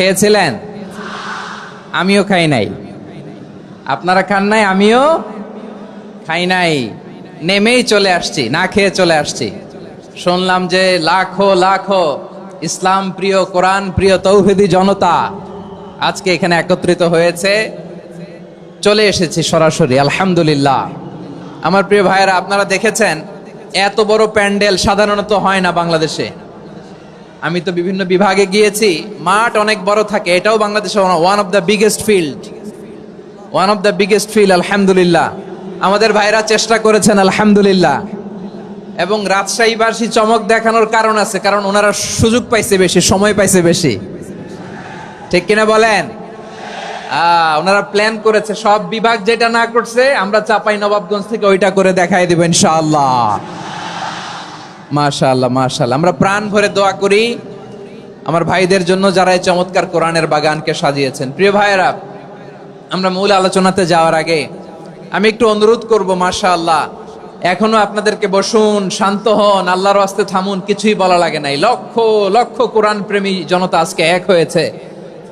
খেয়েছিলেন? আমিও খাই নাই। আপনারা খান নাই, আমিও খাই নাই। নেমেই চলে আসছি, না খেয়ে চলে আসছি। শুনলাম যে লাখো লাখো ইসলাম প্রিয়, কোরআন প্রিয় তৌহিদি জনতা আজকে এখানে একত্রিত হয়েছে। চলে এসেছি সরাসরি, আলহামদুলিল্লাহ। আমার প্রিয় ভাইয়েরা, আপনারা দেখেছেন এত বড় প্যান্ডেল সাধারণত হয় না বাংলাদেশে। আমি তো বিভিন্ন বিভাগে গিয়েছি, মাঠ অনেক বড় থাকে। এটাও বাংলাদেশে one of the biggest field, আলহামদুলিল্লাহ। আমাদের ভাইরা চেষ্টা করেছেন, আলহামদুলিল্লাহ। এবং রাজশাহীবাসী চমক দেখানোর কারণ আছে, কারণ ওনারা সুযোগ পাইছে বেশি, সময় পাইছে বেশি, ঠিক কিনা বলেন? ওনারা প্ল্যান করেছে, সব বিভাগ যেটা না করছে আমরা চাপাই নবাবগঞ্জ থেকে ওইটা করে দেখাই দিব ইনশাআল্লাহ। মাশাআল্লাহ মাশাআল্লাহ। আমরা প্রাণ ভরে দোয়া করি আমার ভাইদের জন্য, যারা এই চমৎকার কোরআনের বাগানকে সাজিয়েছেন। প্রিয় ভাইয়েরা, আমরা মূল আলোচনাতে যাওয়ার আগে আমি একটু অনুরোধ করব, মাশাআল্লাহ, এখনো আপনাদেরকে বসুন, শান্ত হন, আল্লাহর ওয়াস্তে থামুন, কিছুই বলা লাগে নাই। লক্ষ লক্ষ কোরআন প্রেমী জনতা আজকে এক হয়েছে,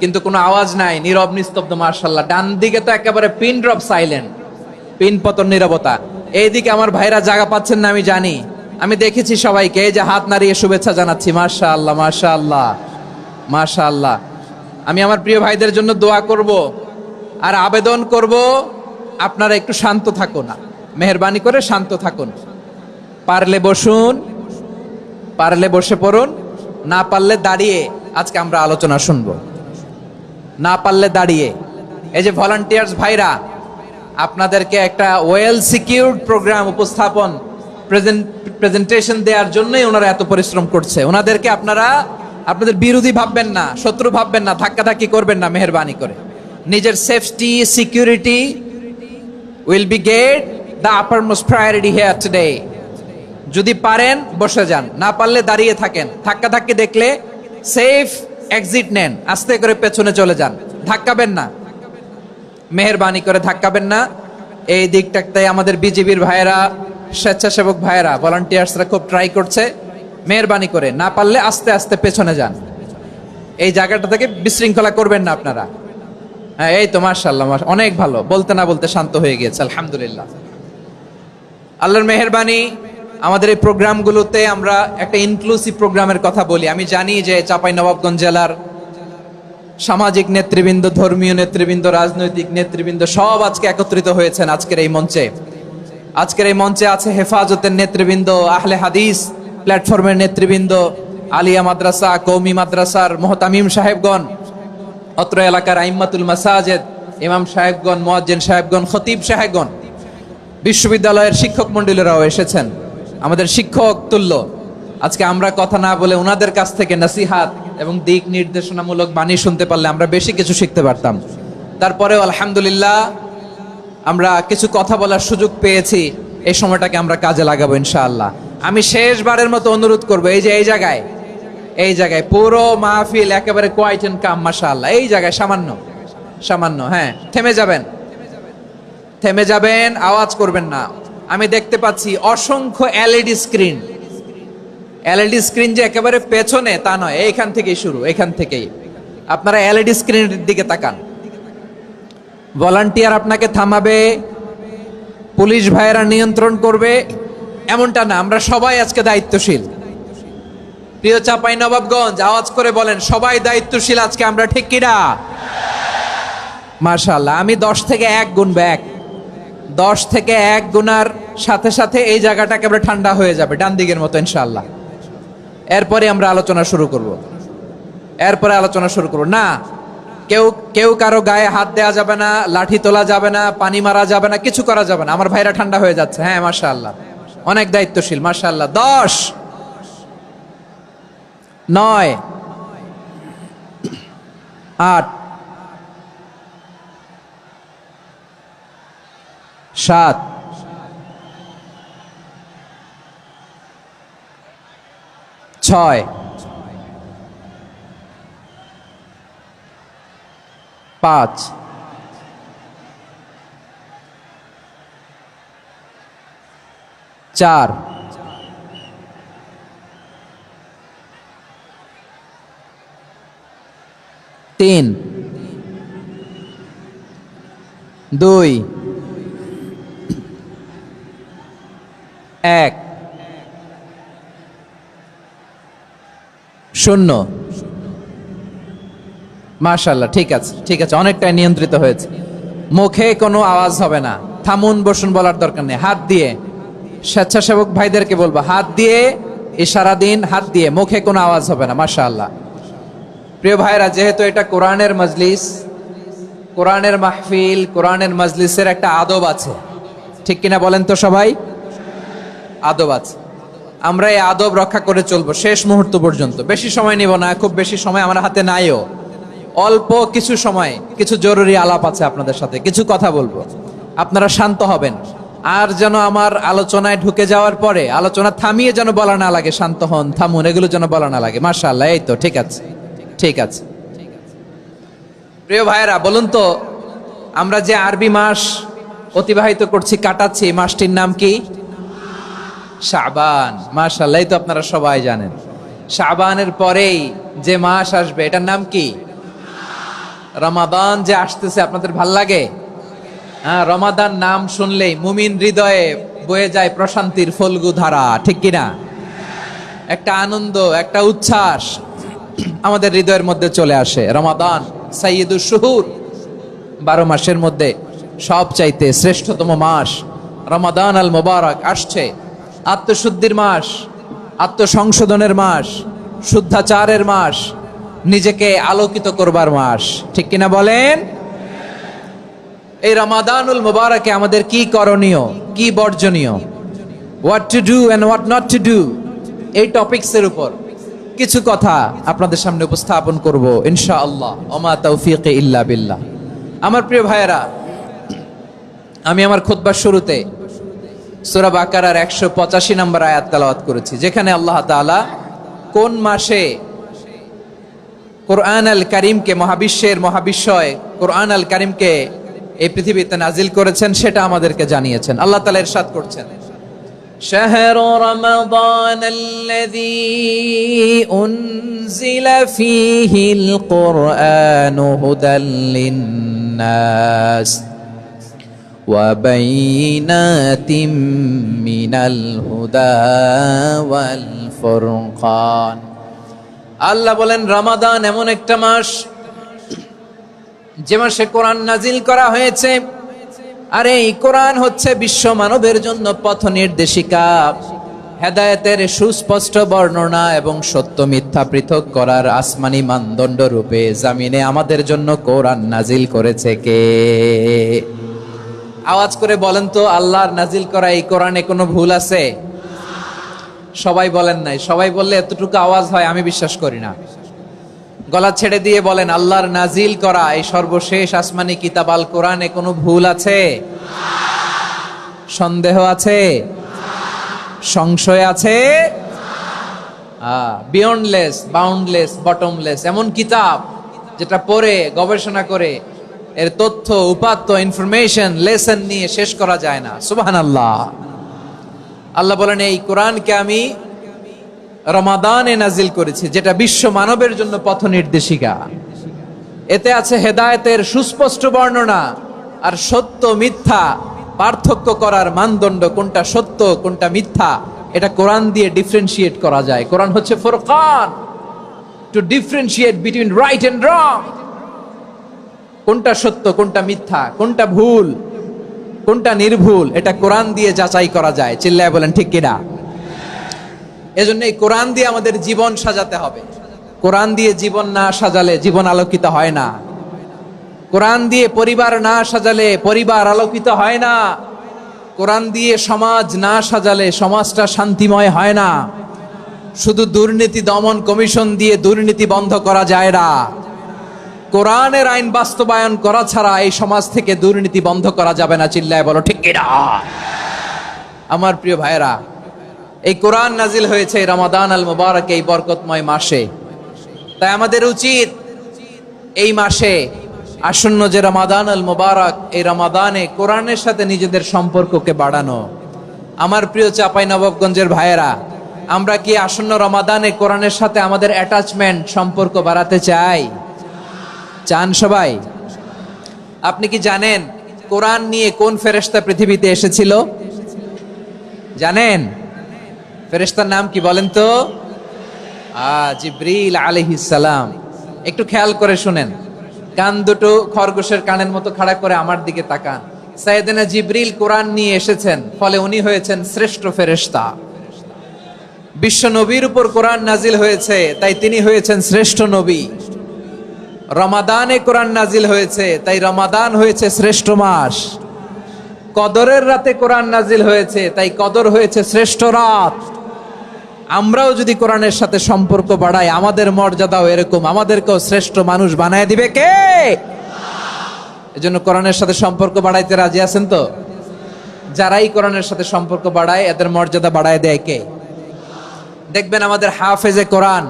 কিন্তু কোনো আওয়াজ নাই, নীরব নিস্তব্ধ। মাশাআল্লাহ, ডান দিকে তো একেবারে পিন ড্রপ সাইলেন্ট, পিন পতন নীরবতা। এইদিকে আমার ভাইরা জায়গা পাচ্ছেন না, আমি জানি। আমি দেখেছি সবাইকে, এই যে হাত নাড়িয়ে শুভেচ্ছা জানাচ্ছি। মাশাআল্লাহ মাশাআল্লাহ মাশাআল্লাহ। আমি আমার প্রিয় ভাইদের জন্য দোয়া করব আর আবেদন করব, আপনারা একটু শান্ত থাকুন, মেহেরবানি করে শান্ত থাকুন। পারলে বসুন, পারলে বসে পড়ুন, না পারলে দাঁড়িয়ে আজকে আমরা আলোচনা শুনবো। না পারলে দাঁড়িয়ে। এই যে ভলান্টিয়ার্স ভাইরা, আপনাদেরকে একটা ওয়েল সিকিউরড প্রোগ্রাম উপস্থাপন, প্রেজেন্টেশন দেওয়ার জন্যই ওনারা এত পরিশ্রম করছে। ওনাদেরকে আপনারা আপনাদের বিরোধী ভাববেন না, শত্রু ভাববেন না, ধাক্কাধাক্কি করবেন না, মেহেরবানি করে। নিজের safety, security will be get the uppermost priority here today. যদি পারেন বসে যান, না পারলে দাঁড়িয়ে থাকেন। ধাক্কাধাক্কি দেখলে সেফ এক্সিট নেন, আস্তে করে পেছনে চলে যান, ধাক্কাবেন না, মেহেরবানি করে ধাক্কাবেন না। এই দিকটাতে আমাদের বিজিবির ভাইয়েরা, স্বেচ্ছাসেবক ভাইয়েরা, ভলান্টিয়ার্সরা খুব ট্রাই করছে। মেহেরবানি করে না পারলে আস্তে আস্তে পেছনে যান। এই জায়গাটা থেকে বিশৃঙ্খলা করবেন না আপনারা। হ্যাঁ, এই তো মাশাআল্লাহ, অনেক ভালো। বলতে না বলতে শান্ত হয়ে গিয়েছে, আলহামদুলিল্লাহ। আল্লাহর মেহেরবানি, আমাদের এই প্রোগ্রামগুলোতে আমরা একটা ইনক্লুসিভ প্রোগ্রামের কথা বলি। আমি জানি যে চাঁপাইনবাবগঞ্জ জেলার সামাজিক নেতৃবৃন্দ, ধর্মীয় নেতৃবৃন্দ, রাজনৈতিক নেতৃবৃন্দ সব আজকে একত্রিত হয়েছেন আজকের এই মঞ্চে। আজকের এই মঞ্চে আছে হেফাজতের নেতৃবৃন্দ, আহলে হাদিস প্ল্যাটফর্মের নেতৃবৃন্দ, আলিয়া মাদ্রাসা, কওমি মাদ্রাসার মুহতামিম সাহেবগণ, অত্র এলাকার আইম্মাতুল মাসাজিদ, ইমাম সাহেবগণ, মুয়াজ্জিন সাহেবগণ, খতিব সাহেবগণ, বিশ্ববিদ্যালয়ের শিক্ষক মণ্ডলীরাও এসেছেন। আমাদের শিক্ষক তুল্য আজকে আমরা কথা না বলে ওনাদের কাছ থেকে নসিহাত এবং দিক নির্দেশনামূলক বাণী শুনতে পারলে আমরা বেশি কিছু শিখতে পারতাম। তারপরেও আলহামদুলিল্লাহ আমরা কিছু কথা বলার সুযোগ পেয়েছি। এই সময়টাকে আমরা কাজে লাগাবো ইনশাআল্লাহ। আমি শেষবারের মতো অনুরোধ করবো, এই যে এই জায়গায় পুরো মাহফিল একেবারে কোয়াইট এন্ড কাম, মাশাআল্লাহ। এই জায়গায় সামান্য হ্যাঁ, থেমে যাবেন, আওয়াজ করবেন না। আমি দেখতে পাচ্ছি অসংখ্য এলইডি স্ক্রিন, যে একেবারে পেছনে তা নয়, এইখান থেকেই শুরু, এখান থেকেই আপনারা এলইডি স্ক্রিনের দিকে তাকান। ভলান্টিয়ার আপনাকে থামাবে, পুলিশ ভাইয়েরা নিয়ন্ত্রণ করবে, এমনটা না। আমরা সবাই আজকে দায়িত্বশীল। প্রিয় চাঁপাইনবাবগঞ্জ, আওয়াজ করে বলেন, সবাই দায়িত্বশীল আজকে আমরা, ঠিক কিনা? মাশাআল্লাহ। আমি 10 থেকে 1 গুনবো, 10 থেকে 1 গুনার সাথে সাথে এই জায়গাটা একেবারে ঠান্ডা হয়ে যাবে, ডান দিকের মতো ইনশাআল্লাহ। এরপরে আমরা আলোচনা শুরু করব। না, কেউ কারো গায়ে হাত দেওয়া যাবে না, লাঠি তোলা যাবে না, পানি মারা যাবে না, কিছু করা যাবে না। আমার ভাইরা ঠান্ডা হয়ে যাচ্ছে। হ্যাঁ, মাশাআল্লাহ, অনেক দায়িত্বশীল, মাশাআল্লাহ। 10, 9, 8, 7, 6, 5, 4, 3, 3 2 1 0। মাশাআল্লাহ, ঠিক আছে ঠিক আছে, অনেকটাই নিয়ন্ত্রিত হয়েছে। মুখে কোনো আওয়াজ হবে না, থামুন বসুন বলার দরকার নেই। হাত দিয়ে, স্বেচ্ছাসেবক ভাইদেরকে বলবো, হাত দিয়ে ইশারা দিন, হাত দিয়ে, মুখে কোনো আওয়াজ হবে না। মাশাআল্লাহ। প্রিয় ভাইরা, যেহেতু এটা কোরআনের মজলিস, কোরআনের মাহফিল, কোরআনের মজলিসের একটা আদব আছে, ঠিক কিনা বলেন তো সবাই? আদব আছে, আমরা এই আদব রক্ষা করে চলবো শেষ মুহূর্ত পর্যন্ত। বেশি সময় নিব না, খুব বেশি সময় আমার হাতে নাইও, অল্প কিছু সময় কিছু জরুরি আলাপ আছে আপনাদের সাথে, কিছু কথা বলবো, আপনারা শান্ত হবেন। আর যেন আমার আলোচনায় ঢুকে যাওয়ার পরে আলোচনা থামিয়ে যেন বলা না লাগে শান্ত হন, থামুন, এগুলো যেন বলা না লাগে। মাশাআল্লাহ, এই তো ঠিক আছে ঠিক আছে। প্রিয় ভাইয়েরা, বলুন তো, আমরা যে আরবি মাস অতিবাহিত করছি, কাটাচ্ছি, মাসটির নাম কি? শাবান। মাশাআল্লাহ, এই তো আপনারা সবাই জানেন। শাবানের পরেই যে মাস আসবে এটার নাম কি? রমাদান। যে আসতেছে, আপনাদের ভাল লাগে? হ্যাঁ, রমাদান নাম শুনলেই মুমিন হৃদয়ে বয়ে যায় প্রশান্তির ফল্গু ধারা, ঠিক কিনা? একটা আনন্দ, একটা উচ্ছ্বাস আমাদের হৃদয়ের মধ্যে চলে আসে। রমাদান সাইয়্যিদুশ শুহুর, 12 মাসের মধ্যে সবচাইতে শ্রেষ্ঠতম মাস রমাদান আল মুবারক আসছে। আত্মশুদ্ধির মাস, আত্মসংশোধনের মাস, শুদ্ধাচারের মাস, নিজেকে আলোকিত করবার মাস, ঠিক কিনা বলেন? এই রমাদানুল মুবারকে আমাদের কি করণীয়, কি বর্জনীয়, what to do and what not to do, এই টপিকসের উপর কিছু কথা আপনাদের সামনে উপস্থাপন করব ইনশাআল্লাহ। ওমা তাওফীকি ইল্লা বিল্লাহ। আমার প্রিয় ভাইয়েরা, আমি আমার খুতবার শুরুতে সূরা বাকারার 185 নম্বর আয়াত তেলাওয়াত করেছি, যেখানে আল্লাহ তাআলা কোন মাসে কোরআন আল কারীমকে, মহাবিশ্বের মহাবিশ্বয় কোরআন আল কারীমকে এই পৃথিবীতে নাজিল করেছেন সেটা আমাদেরকে জানিয়েছেন। আল্লাহ তাআলা ইরশাদ করছেন, শাহরু রমাদান আল্লাযী উনজিলা ফীহিল কুরআনু হুদাল লিন-নাস ওয়া বাইনাতিম মিনাল হুদা ওয়াল ফুরকান। আল্লাহ বলেন, রমাদান এমন একটা মাস যে মাসে কোরআন নাজিল করা হয়েছে, আর এই কোরআন হচ্ছে বিশ্ব মানবের জন্য পথ নির্দেশিকা, হেদায়েতের সুস্পষ্ট বর্ণনা এবং সত্য মিথ্যা পৃথক করার আসমানি মানদণ্ড রূপে জামিনে আমাদের জন্য কোরআন নাজিল করেছে কে? আওয়াজ করে বলেন তো, আল্লাহর নাজিল করা এই কোরআনে কোনো ভুল আছে? সবাই বলেন নাই। সবাই বললে এতটুকু আওয়াজ হয় আমি বিশ্বাস করি না। গলা ছেড়ে দিয়ে বলেন, আল্লাহর নাজিল করা এই সর্বশেষ আসমানি কিতাব আল কোরআনে কোনো ভুল আছে? সন্দেহ আছে? সংশয় আছে? বিয়ন্ডলেস, বাউন্ডলেস, বটমলেস, এমন কিতাব যেটা পড়ে গবেষণা করে এর তথ্য, উপাত্ত, ইনফরমেশন, লেসন নিয়ে শেষ করা যায় না। সুবহানাল্লাহ। আল্লাহ বলেন, এই কোরআনকে আমি রমাদানে নাজিল করেছি, যেটা বিশ্ব মানবের জন্য পথ নির্দেশিকা। এতে আছে হেদায়েতের সুস্পষ্ট বর্ণনা, আর সত্য মিথ্যা পার্থক্য করার মানদণ্ড, কোনটা সত্য কোনটা মিথ্যা, এটা কোরআন দিয়ে ডিফারেন্সিয়েট করা যায়। কোরআন হচ্ছে ফুরকান, to differentiate between right and wrong. কোনটা সত্য, কোনটা মিথ্যা, কোনটা ভুল, কোনটা নির্ভুল, এটা কোরআন দিয়ে যাচাই করা যায়। চিল্লায় বলেন ঠিক কিনা? এজন্য এই কোরআন দিয়ে আমাদের জীবন সাজাতে হবে। কোরআন দিয়ে জীবন না সাজালে জীবন আলোকিত হয় না। কোরআন দিয়ে পরিবার না সাজালে পরিবার আলোকিত হয় না। কোরআন দিয়ে সমাজ না সাজালে সমাজটা শান্তিময় হয় না। শুধু দুর্নীতি দমন কমিশন দিয়ে দুর্নীতি বন্ধ করা যায় না। কোরআনের আইন বাস্তবায়ন করা ছাড়া এই সমাজ থেকে দুর্নীতি বন্ধ করা যাবে না। চিল্লায় বলো ঠিক কিনা? আমার প্রিয় ভাইয়েরা, এই কোরআন নাজিল হয়েছে রমাদান আল মুবারক, এই বরকতময় মাসে। তাই আমাদের উচিত এই মাসে আসন্ন যে রমাদান আল মুবারক, এই রমাদানে কোরআনের সাথে নিজেদের সম্পর্ককে বাড়ানো। আমার প্রিয় চাঁপাইনবাবগঞ্জের ভাইয়েরা, আমরা কি আসন্ন রমাদানে কোরআনের সাথে আমাদের অ্যাটাচমেন্ট, সম্পর্ক বাড়াতে চাই? চান সবাই? আপনি কি জানেন কোরআন নিয়ে কোন ফেরেশতা পৃথিবীতে এসেছিল? জানেন? ফেরেশতার নাম কি বলেন তো? জিবরিল আলাইহিস সালাম। একটু খেয়াল করে শুনেন, কান দুটো খরগোশের কানের মতো খাড়া করে আমার দিকে তাকান। সাইয়েদনা জিবরিল কোরআন নিয়ে এসেছেন, ফলে উনি হয়েছেন শ্রেষ্ঠ ফেরেশতা। বিশ্ব নবীর উপর কোরআন নাজিল হয়েছে, তাই তিনি হয়েছেন শ্রেষ্ঠ নবী। রমাদানে কোরআন নাজিল হয়েছে, তাই রমাদান হয়েছে শ্রেষ্ঠ মাস। কদরের রাতে কোরআন নাজিল হয়েছে, তাই কদর হয়েছে শ্রেষ্ঠ রাত। আমরাও যদি কোরআনের সাথে সম্পর্ক বাড়াই, আমাদের মর্যাদাও এরকম, আমাদেরকেও শ্রেষ্ঠ মানুষ বানায় দিবে কে? এজন্য কোরআনের সাথে সম্পর্ক বাড়াইতে রাজি আছেন তো? যারাই কোরআনের সাথে সম্পর্ক বাড়ায়, এদের মর্যাদা বাড়ায় দেয় কে? দেখবেন আমাদের হাফেজে কোরআন,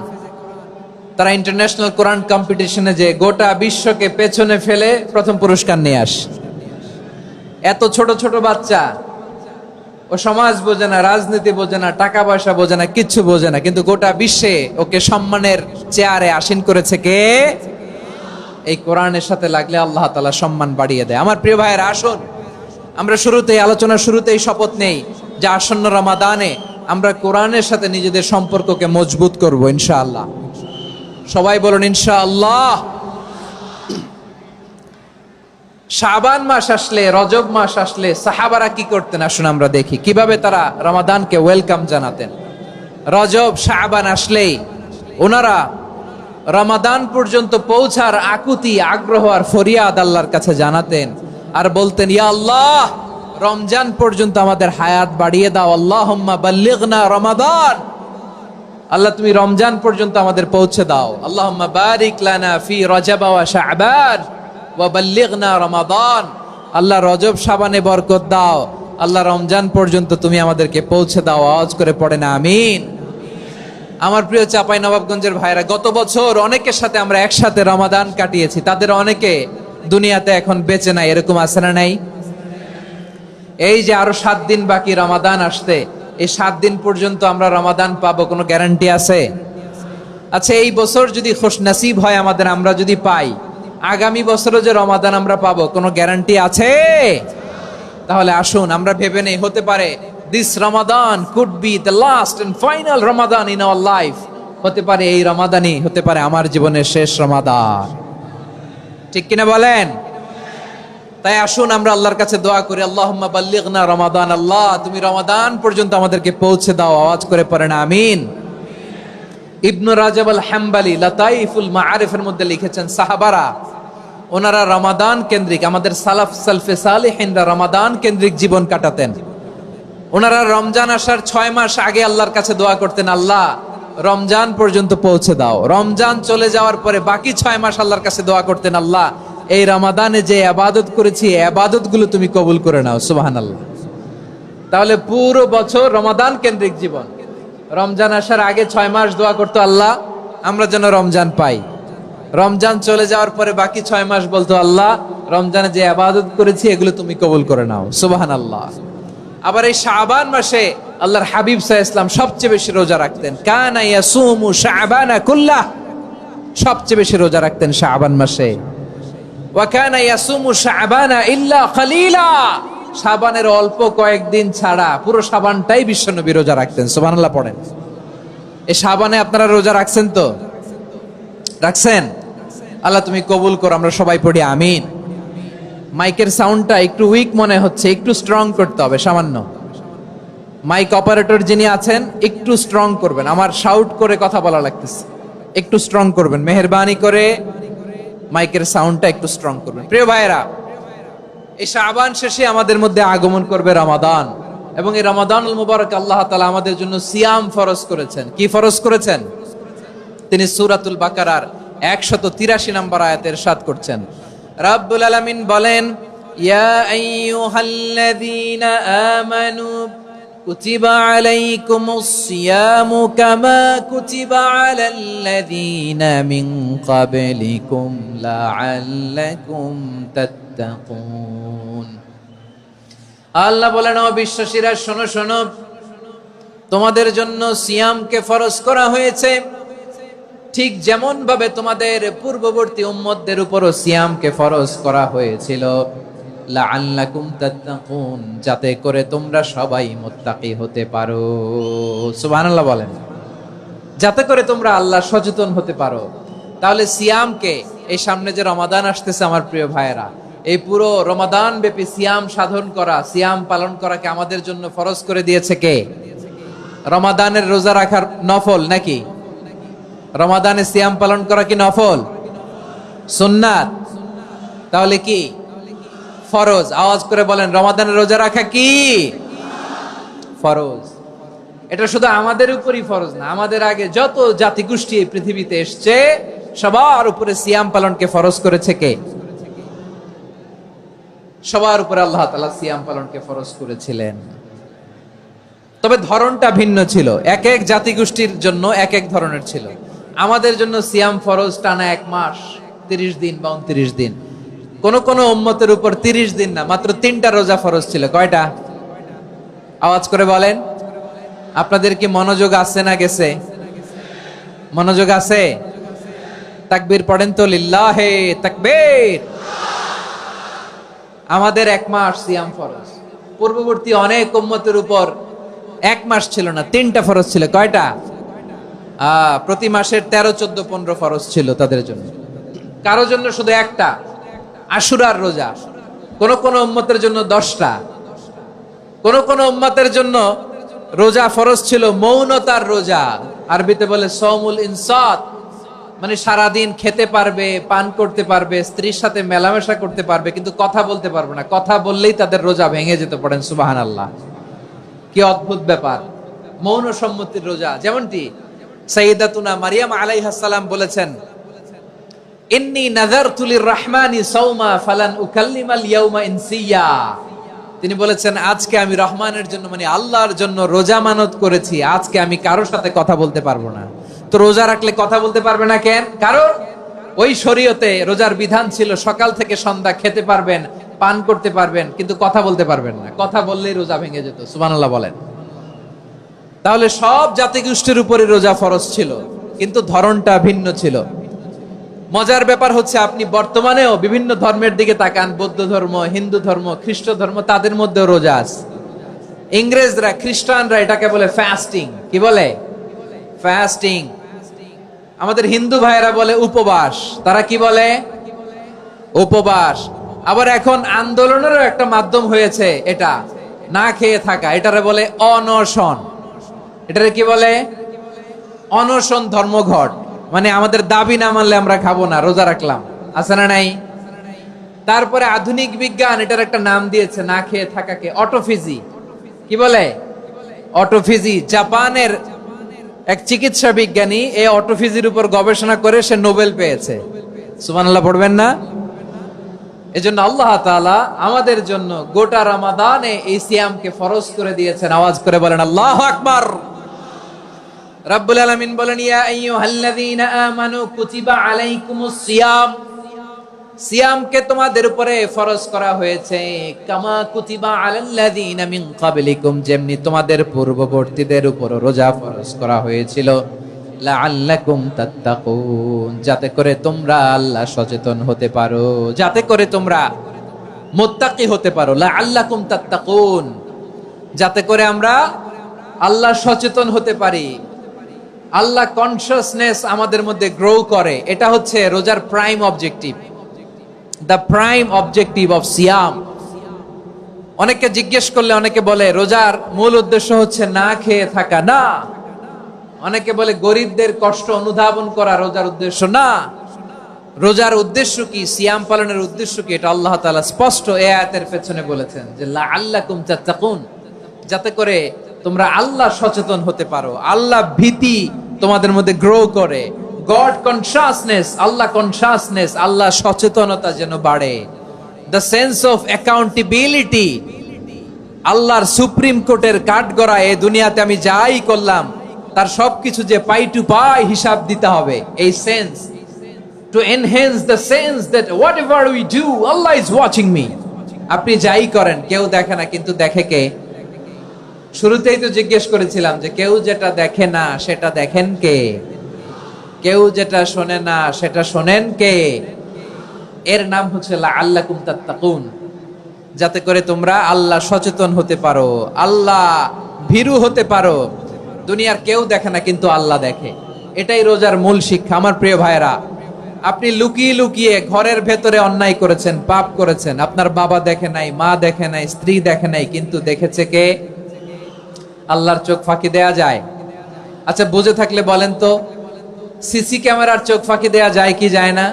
তারা ইন্টারন্যাশনাল কোরআন কম্পিটিশনে যে গোটা বিশ্বকে পেছনে ফেলে প্রথম পুরস্কার নিয়ে আসে। এত ছোট ছোট বাচ্চা, ও সমাজ বোঝে না, রাজনীতি বোঝে না, টাকা পয়সা বোঝে না, কিচ্ছু বোঝে না, কিন্তু গোটা বিশ্বে ওকে সম্মানের চেয়ারে আসীন করেছে কে? এই কোরআনের সাথে লাগলে আল্লাহ তাআলা সম্মান বাড়িয়ে দেয়। আমার প্রিয় ভাইয়েরা, আসুন আমরা আলোচনার শুরুতেই শপথ নেই যে আসন্ন রমাদানে আমরা কোরআনের সাথে নিজেদের সম্পর্ককে মজবুত করব ইনশাআল্লাহ। সবাই বলুন ইনশাআল্লাহ। শাবান মাস আসলে, রজব মাস আসলে সাহাবারা কি করতেন? আসুন আমরা দেখি কিভাবে তারা রমাদানকে ওয়েলকাম জানাতেন। রজব শাবান আসলেই ওনারা রমাদান পর্যন্ত পৌঁছার আকুতি, আগ্রহ আর ফরিয়াদ আল্লাহর কাছে জানাতেন আর বলতেন, ইয়া আল্লাহ, রমজান পর্যন্ত আমাদের হায়াত বাড়িয়ে দাও। আল্লাহুম্মা বাল্লিগনা রমাদান, আল্লাহ তুমি রমজান পর্যন্ত আমাদের পৌঁছে দাও। আল্লাহুম্মা বারিক লানা ফি রজব ওয়া শাবান ওয়া বাল্লিগনা রমাদান, আল্লাহ রজব শাবানে বরকত দাও, আল্লাহ রমজান পর্যন্ত তুমি আমাদেরকে পৌঁছে দাও। আওয়াজ করে পড়েন আমিন। আমার প্রিয় চাঁপাইনবাবগঞ্জের ভাইরা, গত বছর অনেকের সাথে আমরা একসাথে রমাদান কাটিয়েছি, তাদের অনেকে দুনিয়াতে এখন বেঁচে নাই, এরকম আছে না নাই? এই যে আরো 7 দিন বাকি রমাদান আসতে, এই 7 দিন পর্যন্ত আমরা রমাদান পাবো, কোনো গ্যারান্টি আছে? আচ্ছা, এই বছর যদি খুশনসিব হয় আমাদের, আমরা যদি পাই, আগামী বছরও যে রমাদান আমরা পাবো, কোনো গ্যারান্টি আছে? তাহলে আসুন আমরা ভেবে নেই, হতে পারে this Ramadan could be the last and final Ramadan in our life. হতে পারে এই রমাদানই হতে পারে আমার জীবনের শেষ রমাদান। ঠিক কিনা বলেন? তাই আসুন আমরা আল্লাহর কাছে দোয়া করি, আল্লাহুম্মা বাল্লিগনা রমাদান, আল্লাহ তুমি রমাদান পর্যন্ত আমাদেরকে পৌঁছে দাও। আওয়াজ করে পড়েন আমিন। ইবনু রাজব আল হাম্বলি লাতাইফুল মাআরিফের মধ্যে লিখেছেন, সাহাবারা ওনারা রমাদান কেন্দ্রিক, আমাদের সালাফ সালফে সালেহিনরা রমাদান কেন্দ্রিক জীবন কাটাতেন। ওনারা রমজান আসার 6 মাস আগে আল্লাহর কাছে দোয়া করতেন, আল্লাহ রমজান পর্যন্ত পৌঁছে দাও। রমজান চলে যাওয়ার পরে বাকি 6 মাস আল্লাহর কাছে দোয়া করতেন, আল্লাহ এই রমাদানে যে ইবাদত করেছি, ইবাদত গুলো তুমি কবুল করে নাও। সুবহানাল্লাহ। তাহলে পুরো বছর রমাদান কেন্দ্রিক জীবন। রমজান আসার আগে 6 মাস দোয়া করতো, আল্লাহ আমরা যেন রমজান পাই। রমজান চলে যাওয়ার পরে বাকি 6 মাস বলতো, আল্লাহ রমজানে যে ইবাদত করেছি এগুলো তুমি কবুল করে নাও। সুবহানাল্লাহ। আবার এই শাবান মাসে আল্লাহর হাবিব সাল্লাল্লাহু আলাইহি ওয়াসাল্লাম সবচেয়ে বেশি রোজা রাখতেন। কানা ইয়াসুমু শাবানা কুল্লাহ, সবচেয়ে বেশি রোজা রাখতেন শাবান মাসে। ওয়া কানা ইয়াসুমু শাবানা ইল্লা কলিলা, শাবানের অল্প কয়েকদিন ছাড়া পুরো শাবানটাই বিশ্বনবী রোজা রাখতেন। সুবহানাল্লাহ পড়েন। এই শাবানে আপনারা রোজা রাখছেন তো? রাখছেন? আল্লাহ তুমি কবুল করো, আমরা সবাই পড়ি আমিন। মাইকের সাউন্ডটা একটু উইক মনে হচ্ছে, একটু স্ট্রং করতে হবে সামান্য। মাইক অপারেটর যিনি আছেন একটু স্ট্রং করবেন, আমার শাউট করে কথা বলা লাগতেছে, একটু স্ট্রং করবেন মেহেরবানি করে। মাইকের সাউন্ডটা একটু স্ট্রং করবেন। প্রিয় ভাইয়েরা, এই শাবান শেষে আমাদের মধ্যে আগমন করবে রমাদান, এবং এই রমাদানুল মুবারক আল্লাহ তাআলা আমাদের জন্য সিয়াম ফরজ করেছেন। কি ফরজ করেছেন? তিনি সূরাতুল বাকারার 183 নম্বর আয়াতে ইরশাদ করছেন, রাব্বুল আলামিন বলেন, ইয়া আইয়ুহাল্লাযীনা আমানু কুতিবা আলাইকুমুস সিয়ামু কামা কুতিবা আলাল্লাযীনা মিন ক্বাবলিকুম লাআল্লাকুম তাত্তাকুন। আল্লাহ বলেন, ও বিশ্বাসীরা শোনো শোনো, তোমাদের জন্য সিয়ামকে ফরজ করা হয়েছে ঠিক যেমন ভাবে তোমাদের পূর্ববর্তী উম্মতদের উপরও সিয়ামকে ফরজ করা হয়েছিল, লাআল্লাকুম তাত্তাকুন, যাতে করে তোমরা সবাই মুত্তাকি হতে পারো। সুবহানাল্লাহ বলেন। যাতে করে তোমরা আল্লাহ সচেতন হতে পারো। তাহলে সিয়ামকে, এই সামনে যে রমাদান আসতেছে আমার প্রিয় ভাইয়েরা, এই পুরো রমাদান ব্যাপী সিয়াম সাধন করা, সিয়াম পালন করাকে আমাদের জন্য ফরজ করে দিয়েছে কে? রমাদানের রোজা রাখার নফল নাকি? রমাদানে সিয়াম পালন করা কি নফল? সুন্নাত? তাহলে কি ফরজ? আওয়াজ করে বলেন, রমাদানের রোজা রাখা কি ফরজ? এটা শুধু আমাদের উপরই ফরজ না, আমাদের আগে যত জাতিগোষ্ঠী এই পৃথিবীতে এসছে সবার উপরে সিয়াম পালনকে ফরজ করেছে কে? সবার উপরে আল্লাহ তাআলা সিয়াম পালনকে ফরজ করেছিলেন। তবে ধরনটা ভিন্ন ছিল, এক এক জাতিগোষ্ঠীর জন্য এক এক ধরনের ছিল। আমাদের জন্য সিয়াম ফরজ টানা 1 মাস 30 দিন বা 29 দিন। কোন কোন উম্মতের উপর 30 দিন না, মাত্র 3টা রোজা ফরজ ছিল। কয়টা? আওয়াজ করে বলেন। আপনাদের কি মনোযোগ আছে না গেছে? মনোযোগ আছে? তাকবীর পড়েন তো, লিল্লাহে তাকবীর। আমাদের 1 মাস সিয়াম ফরজ। পূর্ববর্তী অনেক উম্মতের উপর 1 মাস ছিল না, 3টা ফরজ ছিল। কয়টা? প্রতি মাসের 13, 14, 15 ফরজ ছিল তাদের জন্য। কারো জন্য শুধু একটা, আশুরার রোজা। কোন কোন উম্মতের জন্য 10টা। কোন কোন উম্মতের জন্য রোজা ফরজ ছিল মৌনতার রোজা, আরবিতে বলে সওমুল ইনসাত, মানে সারাদিন খেতে পারবে, পান করতে পারবে, স্ত্রীর সাথে মেলামেশা করতে পারবে, কিন্তু কথা বলতে পারবে না। কথা বললেই তাদের রোজা ভেঙে যেত। পড়েন সুবহানাল্লাহ। কি অদ্ভুত ব্যাপার! মৌন সম্মতির রোজা। যেমনটি সাইয়্যিদাতুনা মারিয়াম আলাইহাস সালাম বলেছেন, ইন্নী নাযারতু লির-রাহমানি সাওমা ফালান উকাল্লিমাল ইয়াওমা ইনসিয়া। তিনি বলেছেন, আজকে আমি রহমানের জন্য, মানে আল্লাহর জন্য রোজা মানত করেছি, আজকে আমি কারোর সাথে কথা বলতে পারবো না। তো রোজা রাখলে কথা বলতে পারবে না কেন? কারণ ওই শরীয়তে রোজার বিধান ছিল সকাল থেকে সন্ধ্যা খেতে পারবেন, পান করতে পারবেন, কিন্তু কথা বলতে পারবেন না। কথা বললেই রোজা ভেঙে যেত। সুবহানাল্লাহ বলেন। তাহলে সব জাতিগোষ্ঠীর উপরে রোজা ফরজ ছিল, কিন্তু ধরনটা ভিন্ন ছিল। মজার ব্যাপার হচ্ছে, আপনি বর্তমানেও বিভিন্ন ধর্মের দিকে তাকান, বৌদ্ধ ধর্ম, হিন্দু ধর্ম, খ্রিস্ট ধর্ম, তাদের মধ্যেও রোজা আছে। ইংরেজরা, খ্রিস্টানরা এটাকে বলে ফাস্টিং। কি বলে? ফাস্টিং। আমাদের হিন্দু ভাইয়েরা বলে উপবাস। তারা কি বলে? উপবাস। আবার এখন আন্দোলনেরও একটা মাধ্যম হয়েছে এটা, না খেয়ে থাকা। এটারে বলে অনশন। এটারে কি বলে? অনশন ধর্মঘট। মানে আমাদের দাবি না মানলে আমরা খাবো না, রোজা রাখলাম। আছে না নাই? তারপরে আধুনিক বিজ্ঞান এটার একটা নাম দিয়েছে না খেয়ে থাকাকে, অটোফিজি। কি বলে? অটোফিজি। জাপানের এক চিকিৎসা বিজ্ঞানী এই অটোফিজির উপর গবেষণা করে সে নোবেল পেয়েছে। সুবহানাল্লাহ পড়বেন না? এজন্য আল্লাহ তাআলা আমাদের জন্য গোটা রমাদানে এই সিয়ামকে ফরজ করে দিয়েছেন। আওয়াজ করে বলেন আল্লাহু আকবার। রাব্বুল আলামিন বলেন, ইয়া আইয়ুহাল্লাযীনা আমানু কুতিবা আলাইকুমুস সিয়াম। সিয়ামকে তোমাদের উপরে ফরজ করা হয়েছে, কামা কুতিবা আলাল্লাযীনা মিন ক্বাবলিকুম, যেমনি তোমাদের পূর্ববর্তীদের উপর রোজা ফরজ করা হয়েছিল, লাআল্লাকুম তাত্তাকুন, যাতে করে তোমরা আল্লাহ সচেতন হতে পারো, যাতে করে তোমরা মুত্তাকি হতে পারো। লাআল্লাকুম তাত্তাকুন, যাতে করে আমরা আল্লাহ সচেতন হতে পারি, আল্লাহ কনসিয়াসনেস আমাদের মধ্যে গ্রো করে। এটা হচ্ছে রোজার prime objective, the prime objective of সিয়াম। অনেকে জিজ্ঞেস করলে অনেকে বলে রোজার মূল উদ্দেশ্য হচ্ছে না খেয়ে থাকা। না। অনেকে বলে গরিবদের কষ্ট অনুধাবন করা রোজার উদ্দেশ্য। না। রোজার উদ্দেশ্য কি, সিয়াম পালনের উদ্দেশ্য কি, এটা আল্লাহ তাআলা স্পষ্ট এই আয়াতের পেছনে বলেছেন যে লাআল্লাকুম তাত্তাকুন, যাতে করে তোমরা আল্লাহ সচেতন হতে পারো, আল্লাহ ভীতি তোমাদের মধ্যে গ্রো করে, গড কনসিয়াসনেস, আল্লাহ কনসিয়াসনেস, আল্লাহ সচেতনতা যেন বাড়ে, দ্য সেন্স অফ অ্যাকাউন্টেবিলিটি। আল্লাহর সুপ্রিম কোর্টের কাঠগড়া এই দুনিয়াতে আমি যাই করলাম তার সবকিছু যে পাই টু পাই হিসাব দিতে হবে, এই sense, to enhance the sense that what ever we do Allah is watching me. আপনি যাই করেন কেউ দেখে না, কিন্তু দেখে কে? শুরুতেই তো জিজ্ঞেস করেছিলাম যে কেউ যেটা দেখে না সেটা দেখেন কে? কেউ যেটা শোনে না সেটা শোনেন কে? এর নাম হচ্ছে লাআল্লাকুম তাত্তাকুন, যাতে করে তোমরা আল্লাহ সচেতন হতে পারো, আল্লাহ ভীরু হতে পারো। দুনিয়ার কেউ দেখে না, কিন্তু আল্লাহ দেখে। এটাই রোজার মূল শিক্ষা। আমার প্রিয় ভাইরা, আপনি লুকিয়ে লুকিয়ে ঘরের ভেতরে অন্যায় করেছেন, পাপ করেছেন, আপনার বাবা দেখে নাই, মা দেখে নাই, স্ত্রী দেখে নাই, কিন্তু দেখেছে কে? আল্লাহর চোখ ফাঁকি দেয়া যায়? আচ্ছা, বুঝে থাকলে বলেন তো, সিসি ক্যামেরার চোখ ফাঁকি দেয়া যায় কি যায় না?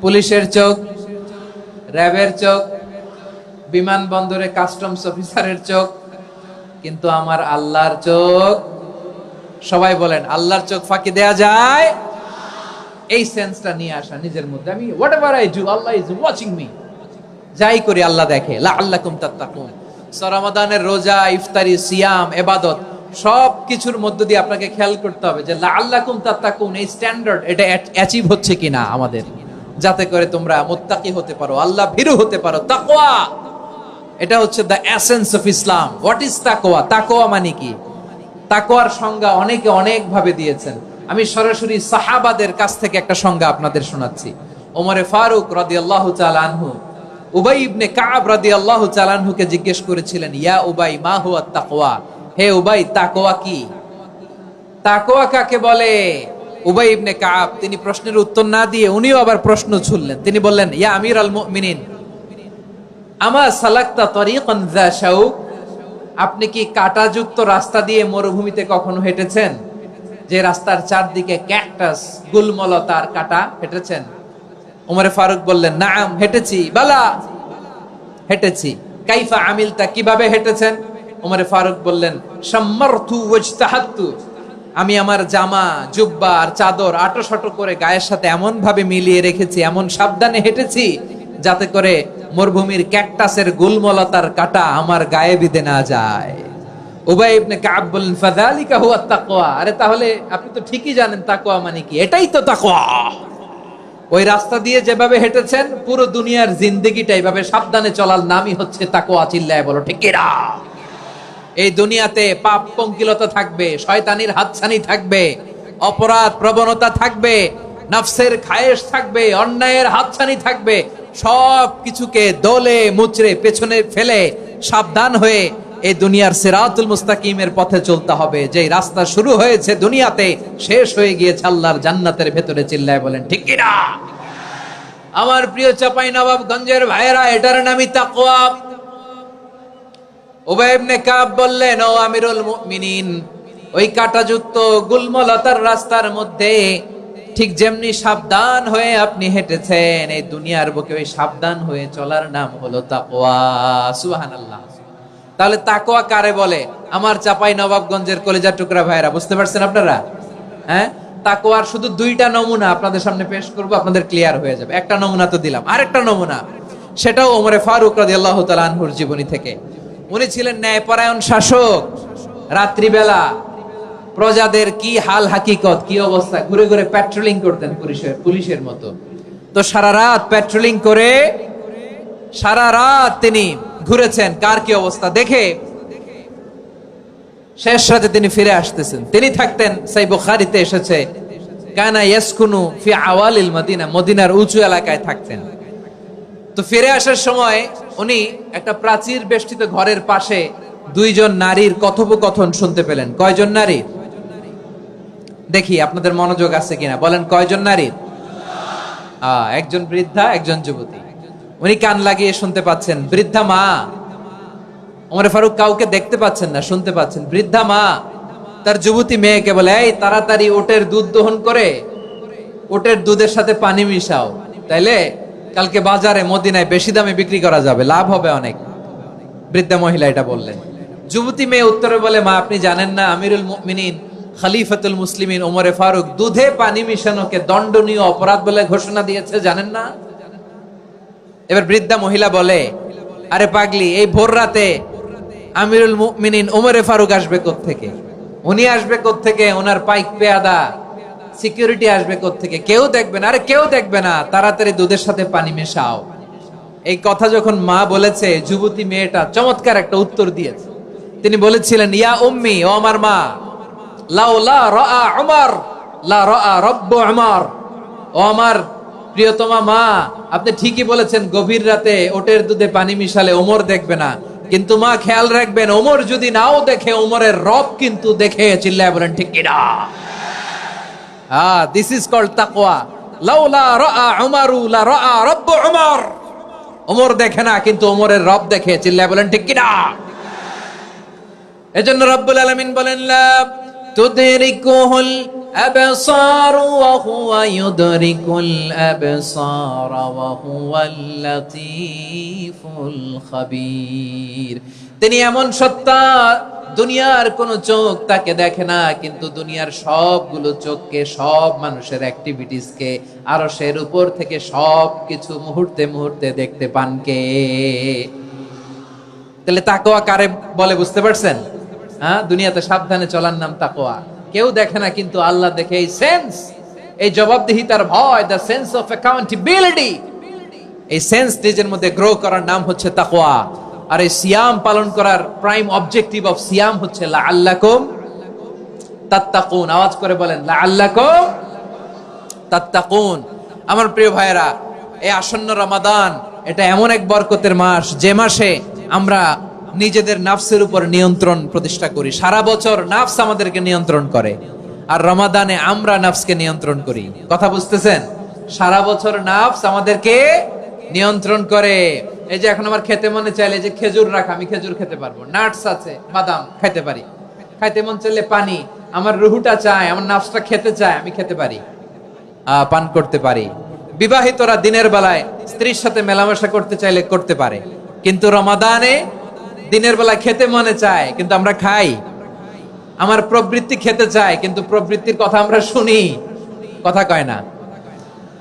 পুলিশের চোখ, র্যাবের চোখ, বিমানবন্দরে কাস্টমস অফিসারের চোখ, কিন্তু আমার আল্লাহর চোখ? সবাই বলেন, আল্লাহর চোখ ফাঁকি দেয়া যায়? এই সেন্সটা নিয়ে আসা নিজের মধ্যে, আমি whatever I do Allah is watching me, যাই করি আল্লাহ দেখে। লাআল্লাকুম তাত্তাকুন। রমাদানের রোজা, ইফতারি, সিয়াম, ইবাদত সব কিছুর মধ্য দিয়ে আপনাকে খেয়াল করতে হবে যে লাআল্লাকুম তাত্তাকুন এই স্ট্যান্ডার্ড এটা অ্যাচিভ হচ্ছে কিনা আমাদের, যাতে করে তোমরা মুত্তাকি হতে পারো, আল্লাহ ভীরু হতে পারো। তাকওয়া, এটা হচ্ছে the essence of Islam. What is তাকওয়া? তাকওয়া মানে কি? তাকওয়ার সংজ্ঞা অনেকে অনেক ভাবে দিয়েছেন। আমি সরাসরি সাহাবাদের কাছ থেকে একটা সংজ্ঞা আপনাদের শোনাচ্ছি। ওমরে ফারুক রাদিয়াল্লাহু তাআলা আনহু উবাই ইবনে কাব রাদিয়াল্লাহু তাআলা আনহুকে জিজ্ঞেস করেছিলেন, ইয়া উবাই মা হুয়া তাকওয়া? হে উবাই, তাকওয়া কি? তাকওয়া কাকে বলে? উবাই ইবনে কাব তিনি প্রশ্নের উত্তর না দিয়ে উনিও আবার প্রশ্ন ছুড়লেন। তিনি বললেন, ইয়া আমিরাল মুমিনিন, আমা সালাকতা তরিকান যা শাউক? আপনি কি কাঁটাযুক্ত রাস্তা দিয়ে মরুভূমিতে কখনো হেঁটেছেন? যে রাস্তার চারদিকে ক্যাকটাস, গুলমলতার কাঁটা, হেঁটেছেন? ওমরে ফারুক বললেন, নাম, হেঁটেছি। বালা, হেঁটেছি। কাইফা আমিলতা, কিভাবে হেঁটেছেন? ওমরে ফারুক বললেন, শাম্মারতু ওয়াজতাহাতু, আমি আমার জামা, জুব্বা আর চাদর আঁটো করে গায়ের সাথে এমন ভাবে মিলিয়ে রেখেছি, এমন সাবধানে হেঁটেছি যাতে করে মরুভূমির ক্যাকটাসের গুলমলতার কাঁটা আমার গায়ে বিঁধে না যায়। উবাই ইবনে কাব বললেন, ফাযালিকা হুয়া তাকওয়া। আরে তাহলে আপনি তো ঠিকই জানেন তাকওয়া মানে কি, এটাই তো তাকওয়া। ওই রাস্তা দিয়ে যেভাবে হেঁটেছেন, পুরো দুনিয়ার জিন্দেগিটা এইভাবে সাবধানে চলার নামই হচ্ছে তাকওয়া। চিল্লায় বলো ঠিক কিনা? এই দুনিয়াতে পাপ পঙ্কিলতা থাকবে, শয়তানির হাতছানি থাকবে, অপরাধ প্রবণতা থাকবে, নফসের খায়েশ থাকবে, অন্যায়ের হাতছানি থাকবে। সব কিছুকে দলে মুচড়ে পেছনে ফেলে সাবধান হয়ে এই দুনিয়ার সিরাতুল মুস্তাকিমের পথে চলতে হবে। যে রাস্তা শুরু হয়েছে দুনিয়াতে, শেষ হয়ে গিয়েছে আল্লাহর জান্নাতের ভেতরে। চিল্লায় বলেন ঠিক কিনা? আমার প্রিয় চাঁপাইনবাবগঞ্জের ভাইয়েরা, এটার নামই তাকওয়া। উবাই ইবনে কাব বললেন, ও আমিরুল মুমিনিন, ওই কাঁটাযুক্ত গুলমলতার রাস্তার মধ্যে ঠিক যেমনি সাবধান হয়ে আপনি হেঁটেছেন, এই দুনিয়ার বুকে ওই সাবধান হয়ে চলার নাম হলো তাকওয়া। সুবহানাল্লাহ। তাহলে তাকওয়া কারে বলে? আমার চাঁপাইনবাবগঞ্জের কলিজার টুকরা ভাইয়েরা, বুঝতে পারছেন আপনারা? হ্যাঁ, তাকওয়ার শুধু দুইটা নমুনা আপনাদের সামনে পেশ করব, আপনাদের ক্লিয়ার হয়ে যাবে। একটা নমুনা তো দিলাম, আরেকটা নমুনা, সেটাও ওমরে ফারুক রাদিয়াল্লাহু তাআলা আনহুর জীবনী থেকে। উনি ছিলেন ন্যায়পরায়ণ শাসক। রাত্রিবেলা প্রজাদের কি হাল হাকিকত, কি অবস্থা, ঘুরে ঘুরে প্যাট্রোলিং করতেন পুলিশের মতো। তো সারা রাত প্যাট্রোলিং করে সারা রাত তিনি ঘুরেছেন কার কি অবস্থা দেখে। শেষ রাতে তিনি ফিরে আসতেছেন। তিনি থাকতেন, সেই বুখারীতে এসেছে, কানা ইয়াসকুনু ফি আওয়ালিল মদিনা, মদিনার উঁচু এলাকায় থাকতেন। তো ফিরে আসার সময় উনি একটা প্রাচীর বেষ্টিত ঘরের পাশে দুইজন নারীর কথোপকথন শুনতে পেলেন। কয়জন নারী? দেখি আপনাদের মনোযোগ আছে কিনা, বলেন কয়জন নারী? একজন বৃদ্ধা, একজন যুবতী। উনি কান লাগিয়ে শুনতে পাচ্ছেন। বৃদ্ধা মা, ওমর ফারুক কাউকে দেখতে পাচ্ছেন না, শুনতে পাচ্ছেন। বৃদ্ধা মা তার যুবতী মেয়েকে বলে, এই তাড়াতাড়ি ওটের দুধ দহন করে ওটের দুধের সাথে পানি মিশাও, তাইলে কালকে বাজারে মদিনায় বেশি দামে বিক্রি করা যাবে, লাভ হবে অনেক। বৃদ্ধা মহিলা এটা বললেন। যুবতী মেয়ে উত্তরে বলে, মা আপনি জানেন না আমিরুল মুমিনিন খলিফাতুল মুসলিমিন ওমরে ফারুক দুধে পানি মিশানোকে দণ্ডনীয় অপরাধ বলে ঘোষণা দিয়েছে, জানেন না? এবার বৃদ্ধা মহিলা বলে, আরে পাগলি, এই ভোর রাতে আমিরুল মুমিনিন ওমরে ফারুক আসবে কোত্থেকে? উনি আসবে কোত্থেকে? ওনার পাইক পেয়াদা সিকিউরিটি আসবে কোত্থেকে? কেউ দেখবে না। আরে কেউ দেখবে না, তাড়াতাড়ি দুধের সাথে পানি মেশাও। এই কথা যখন মা বলেছে, যুবতী মেয়েটা চমৎকার একটা উত্তর দিয়েছে। তিনি বলেছিলেন, ইয়া উম্মি, ও আমার মা, লাউলা রাআ উমর লা রাআ রাব্বু উমর, ও আমার প্রিয়তমা মা, আপনি ঠিকই বলেছেন, গভীর রাতে ওটের দুধে পানি মিশালে ওমর দেখবে না, কিন্তু মা খেয়াল রাখবেন, ওমর যদি নাও দেখে, ওমরের রব কিন্তু দেখে। চিল্লায় বলেন ঠিক কিনা? দিস ইজ কল্ড তাকওয়া। লাউলা রাআ উমারু লা রাআ রাব্বু উমর। ওমর দেখে না, কিন্তু ওমরের রব দেখে। চিল্লায় বলেন ঠিক কিনা? এজন্য রব্বুল আলামিন বলেন, লা তুদরিকুহুল আবসার ওয়া হুয়া ইউদরিকুল আবসার ওয়া হুয়াল লাতীফুল খাবীর। তিনি এমন সত্তা, দুনিয়ার কোন চোখ তাকে দেখে না, কিন্তু দুনিয়ার সবগুলো চোখকে, সব মানুষের অ্যাক্টিভিটিসকে, আরশের উপর থেকে সবকিছু মুহূর্তে মুহূর্তে দেখতে পান কে? তাহলে তাকওয়া কারে বলে বুঝতে পারছেন? দুনিয়াতে সাবধানে চলার নাম তাকওয়া। কেউ দেখে না, কিন্তু আল্লাহ দেখে। এই সেন্স, এই জবাবদিহিতার ভয়, দ্য সেন্স অফ অ্যাকাউন্টেবিলিটি, এই সেন্স নিজের মধ্যে গ্রো করার নাম হচ্ছে তাকওয়া। আর এই সিয়াম পালন করার প্রাইম অবজেক্টিভ অফ সিয়াম হচ্ছে লাআল্লাকুম তাত্তাকুন। আওয়াজ করে বলেন, লাআল্লাকুম তাত্তাকুন। আমার প্রিয় ভাইয়েরা, এই আসন্ন রমাদান, এটা এমন এক বরকতের মাস, যে মাসে আমরা নিজেদের নাফসের উপর নিয়ন্ত্রণ প্রতিষ্ঠা করি। সারা বছর নাফস আমাদেরকে নিয়ন্ত্রণ করে, আর রমাদানে আমরা নাফসকে নিয়ন্ত্রণ করি। কথা বুঝতেছেন? সারা বছর নাফস আমাদেরকে নিয়ন্ত্রণ করে। এই যে এখন আমার খেতে মনে চাইলে যে খেজুর রাখা, আমি খেজুর খেতে পারবো, নাটস আছে, বাদাম খাইতে পারি। খাইতে মন চাইলে পানি, আমার রুহুটা চায়, আমার নাফসটা খেতে চায়, আমি খেতে পারি, পান করতে পারি। বিবাহিতরা দিনের বেলায় স্ত্রীর সাথে মেলামেশা করতে চাইলে করতে পারে, কিন্তু রমাদানে দিনের বেলায় খেতে মনে চায়, কিন্তু আমরা খাই। আমার প্রবৃত্তি খেতে চায়, কিন্তু প্রবৃত্তির কথা আমরা শুনি, কথা কয় না।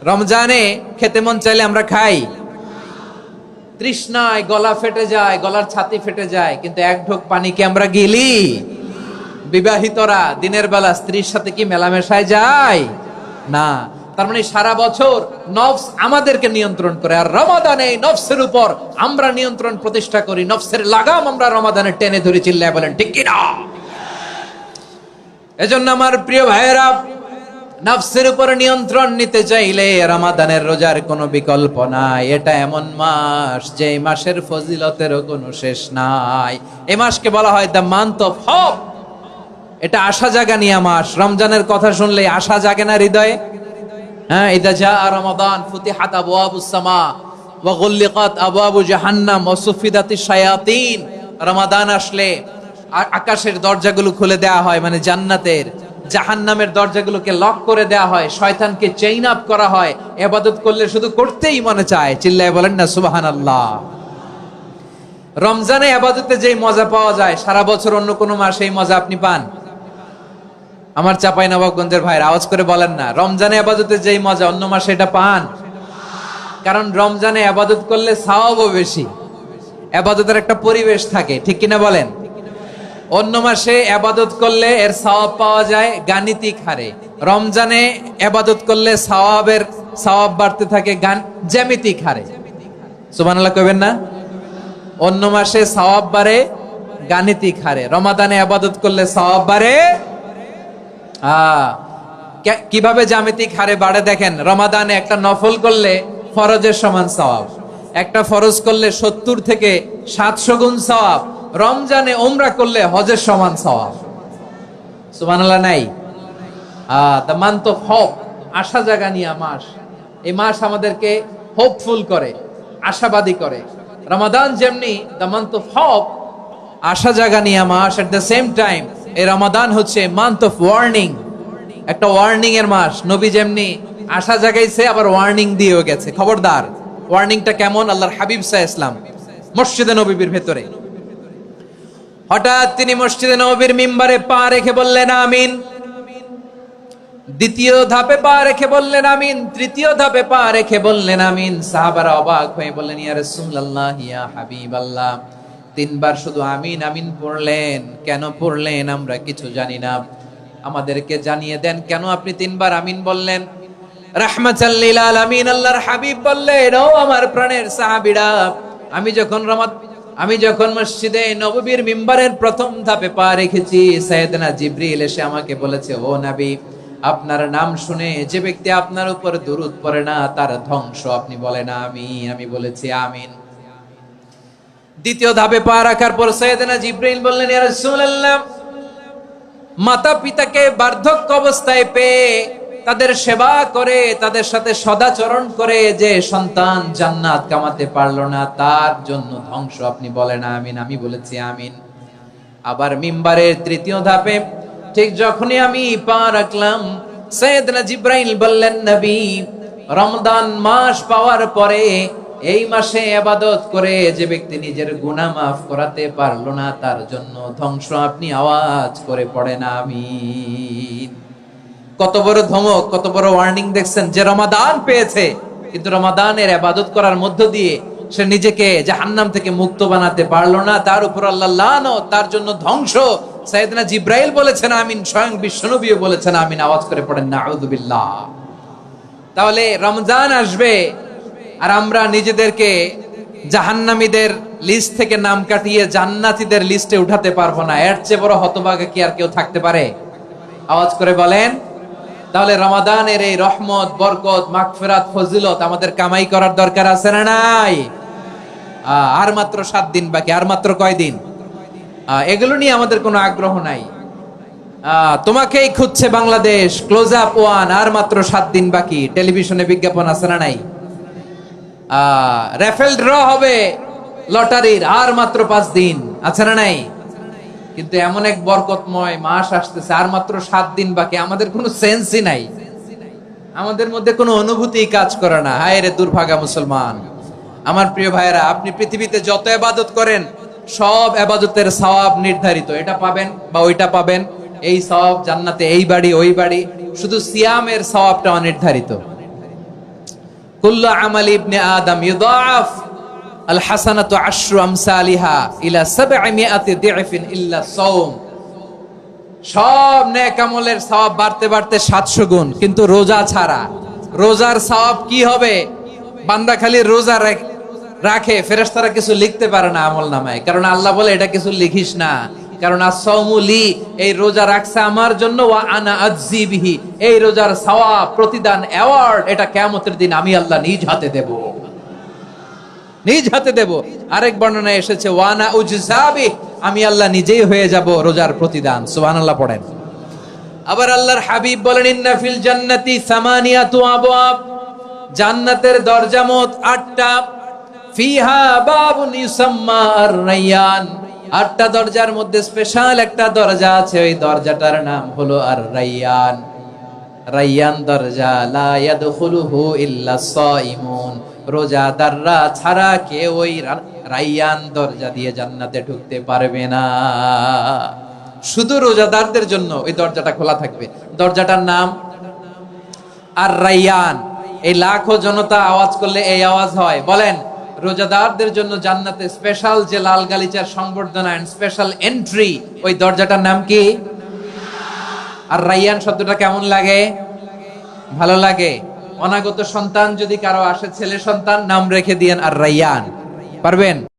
রমজানে খেতে মন চাইলে আমরা খাই, তৃষ্ণায় গলা ফেটে যায়, গলার ছাতি ফেটে যায়, কিন্তু এক ঢোক পানিকে আমরা গিলি। বিবাহিতরা দিনের বেলা স্ত্রীর সাথে কি মেলামেশায় যায় না? তার মানে সারা বছর নফস আমাদেরকে নিয়ন্ত্রণ করে, আর রমাদানে নফসের উপর আমরা নিয়ন্ত্রণ প্রতিষ্ঠা করি। নফসের লাগাম আমরা রমাদানে টেনে ধরে। চিল্লায় বলেন ঠিক কিনা? এজন্য আমার প্রিয় ভাইয়েরা, নফসের উপর নিয়ন্ত্রণ নিতে চাইলে রমাদানের রোজার কোনো বিকল্প নাই। এটা এমন মাস, যে মাসের ফজিলতেরও কোনো শেষ নাই। এই মাসকে বলা হয় দ্য মান্থ অফ হোপ। এটা আশা জাগানিয়া মাস। রমজানের কথা শুনলে আশা জাগে না হৃদয়ে? ইদা জাআ রমাদান ফুতিহাত আবওয়াবুস সামা ওয়া গুল্লিকাত আবওয়াবু জাহান্নাম ওয়া সুফিদাতিশ শায়াতিন। রমাদান আসলে আকাশের দরজাগুলো খুলে দেয়া হয়, মানে জান্নাতের। জাহান্নামের দরজাগুলোকে লক করে দেয়া হয়, শয়তানকে চেইন আপ করা হয়। ইবাদত করলে শুধু করতেই মনে চায়। চিল্লায় বলেন না সুবহানাল্লাহ। রমজানে ইবাদতে যেই মজা পাওয়া যায়, সারা বছর অন্য কোনো মাসে এই মজা আপনি পান? আমার চাঁপাইনবাবগঞ্জের ভাইরা আওয়াজ করে বলেন না, রমজানে ইবাদতে যেই মজা অন্য মাসে এটা পান? কারণ রমজানে ইবাদত করলে সওয়াবও বেশি, ইবাদতের একটা পরিবেশ থাকে, ঠিক কিনা বলেন? অন্য মাসে ইবাদত করলে এর সওয়াব পাওয়া যায় গাণিতিক হারে, রমজানে ইবাদত করলে সওয়াব বাড়তে থাকে জ্যামিতিক হারে। সুবহানাল্লাহ কইবেন না? অন্য মাসে সওয়াব বাড়ে গাণিতিক হারে, রমাদানে ইবাদত করলে সওয়াব বাড়ে কিভাবে জ্যামিতিক হারে বাড়ে দেখেন। রমাদানে একটা নফল করলে ফরজের সমান সওয়াব, একটা ফরজ করলে 70 থেকে 700 গুণ সওয়াব। রমজানে উমরা করলে হজের সমান সওয়াব। সুবহানাল্লাহ নাই? দ্য মান্থ অফ হোপ, আশা জাগানিয়া মাস। এই মাস আমাদেরকে হোপফুল করে, আশাবাদী করে। রমাদান যেমনি দ্য মান্থ অফ হোপ, আশা জাগানিয়া মাস, এট দ্য সেম টাইম এই রমাদান হচ্ছে মান্থ অফ ওয়ার্নিং, একটা ওয়ার্নিং এর মাস। নবী যেমনি আশা জাগাইছে, আবার ওয়ার্নিং দিয়েও গেছে, খবরদার। ওয়ার্নিংটা কেমন? আল্লাহর হাবিব সাল্লাল্লাহু আলাইহি ওয়াসাল্লাম মসজিদে নববীর ভেতরে, হঠাৎ তিনি মসজিদে নববীর মিম্বারে পা রেখে বললেন আমিন। দ্বিতীয় ধাপে পা রেখে বললেন আমিন, তৃতীয় ধাপে পা রেখে বললেন আমিন। সাহাবারা অবাক হয়ে বললেন, ইয়া রাসূলুল্লাহ, ইয়া হাবিবাল্লাহ, 3 বার শুধু আমিন আমিন পড়লেন, কেন পড়লেন আমরা কিছু জানি না, আমাদেরকে জানিয়ে দেন কেন আপনি 3 বার আমিন বললেন। রাহমাতাল লিল আলামিন আল্লাহর হাবিব বললেন, ও আমার প্রাণের সাহাবীরা, আমি যখন মসজিদে নববীর মিম্বারের প্রথম ধাপে পা রেখেছি, সাইয়েদনা জিবরিল এসে আমাকে বলেছে, ও নবী, আপনার নাম শুনে যে ব্যক্তি আপনার উপর দুরূদ পড়ে না তার ধ্বংস। আপনি বলেন আমিন। আমি বলেছি আমিন। দ্বিতীয় ধাপে পা রাখার পর সাইয়েদনা জিবরাইল বললেন, ইয়া রাসূলুল্লাহ, মাতা পিতাকে বার্ধক্য অবস্থায় পেয়ে তাদের সেবা করে তাদের সাথে সদাচরণ করে যে সন্তান জান্নাত কামাতে পারলো না তার জন্য ধ্বংস। আপনি বলেন আমিন। আমি বলেছি আমিন। আবার মিম্বারের তৃতীয় ধাপে ঠিক যখনই আমি পা রাখলাম, সাইয়েদনা জিবরাইল বললেন, নবী, রমজান মাস পাওয়ার পরে এই মাসে ইবাদত করে যে ব্যক্তি নিজের গুনাহ মাফ করাতে পারলো না তার জন্য ধ্বংস। আপনি আওয়াজ করে পড়েন আমিন। কত বড় ধমক, কত বড় ওয়ার্নিং দেখছেন। যে রমাদান পেয়েছে কিন্তু রমাদানের ইবাদত করার মধ্য দিয়ে সে নিজেকে জাহান্নাম থেকে মুক্ত বানাতে পারলো না, তার উপর আল্লাহ লানত, তার জন্য ধ্বংস। সাইয়েদনা জিবরাইল বলেছেন আমিন, স্বয়ং বিশ্বনবীও বলেছেন আমিন। আওয়াজ করে পড়েন নাউযুবিল্লাহ। তাহলে রমজান আসবে আর আমরা নিজেদেরকে জাহান্নামীদের লিস্ট থেকে নাম কাটিয়ে জান্নাতীদের লিস্টে উঠাতে পারবো না। এর চেয়ে বড় হতভাগা কি আর কেউ থাকতে পারে? আওয়াজ করে বলেন। তাহলে রমাদানের এই রহমত, বরকত, মাগফিরাত, ফজিলত আমাদের কামাই করার দরকার আছে না নাই? আর মাত্র 7 দিন বাকি। আর মাত্র কয় দিন? এগুলো নিয়ে আমাদের কোনো আগ্রহ নাই। তোমাকেই খুঁজছে বাংলাদেশ, ক্লোজ আপ ওয়ান, আর মাত্র 7 দিন বাকি। টেলিভিশনে বিজ্ঞাপন আছে না নাই? রেফেল ড্র হবে লটারির, আর মাত্র 5 দিন, আছে না নাই? কিন্তু এমন এক বরকতময় মাস আসতেছে, আর মাত্র 7 দিন বাকি। আমাদের কোনো সেন্সই নাই, আমাদের মধ্যে কোনো অনুভূতি কাজ করে না। হায় রে দুর্ভাগা মুসলমান। আমার প্রিয় ভাইয়েরা, আপনি পৃথিবীতে যত ইবাদত করেন সব ইবাদতের সওয়াব নির্ধারিত। এটা পাবেন বা ওইটা পাবেন, এই সওয়াব জান্নাতে, এই বাড়ি ওই বাড়ি। শুধু সিয়ামের সওয়াবটা অনির্ধারিত। কুল্লু আমালি ইবনে আদম ইউদাআফ আল হাসানাতু আশরু আমসালিহা ইলা 700 দি'ফিন ইল্লা সাওম। সব নেক আমলের সওয়াব বাড়তে বাড়তে 700 গুণ, কিন্তু রোজা ছাড়া। রোজার সওয়াব কি হবে? বান্দা খালি রোজা রাখে, ফেরেশতারা কিছু লিখতে পারে না আমলনামায়, কারণ আল্লাহ বলে এটা কিছু লিখিস না, কারণ as-সাওমু লি, এই রোজা রাখছে আমার জন্য, ওয়া আনা আজজি বিহি, এই রোজার সওয়াব, প্রতিদান, অ্যাওয়ার্ড এটা কিয়ামতের দিন আমি আল্লাহ নিজ হাতে দেব, নিজ হাতে দেব। আরেক বর্ণনায় এসেছে ওয়া আনা উজজাবি, আমি আল্লাহ নিজেই হয়ে যাব রোজার প্রতিদান। সুবহানাল্লাহ পড়েন। আবার আল্লাহর হাবিব বলেন, ইন্না ফিল জান্নাতি সামানিয়াতু আবওয়াব, জান্নাতের দরজা মোট 8টা। ফিহা বাবুন ইউসাম্মা আর-রায়্যান, 8টা দরজার মধ্যে স্পেশাল একটা দরজা আছে, ওই দরজাটার নাম হলো আর-রায়্যান। রায়্যান দরজা, লা ইয়াদখুলুহু ইল্লা সাইমুন, রোজাদাররা ছাড়া কেউ ওই রায়্যান দরজা দিয়ে জান্নাতে ঢুকতে পারবে না। শুধু রোজাদারদের জন্য ওই দরজাটা খোলা থাকবে। দরজাটার নাম আর-রায়্যান। এই লাখো জনতা আওয়াজ করলে এই আওয়াজ হয়। বলেন, রোজাদারদের জন্য জান্নাতে স্পেশাল যে লাল গালিচার সংবর্ধনা এন্ড স্পেশাল এন্ট্রি, ওই দরজাটার নাম কি? আর-রায়্যান শব্দটা কেমন লাগে? ভালো লাগে। অনাগত সন্তান যদি কারো আসে, ছেলে সন্তান, নাম রেখে দিয়েন আর-রায়্যান। পারবেন?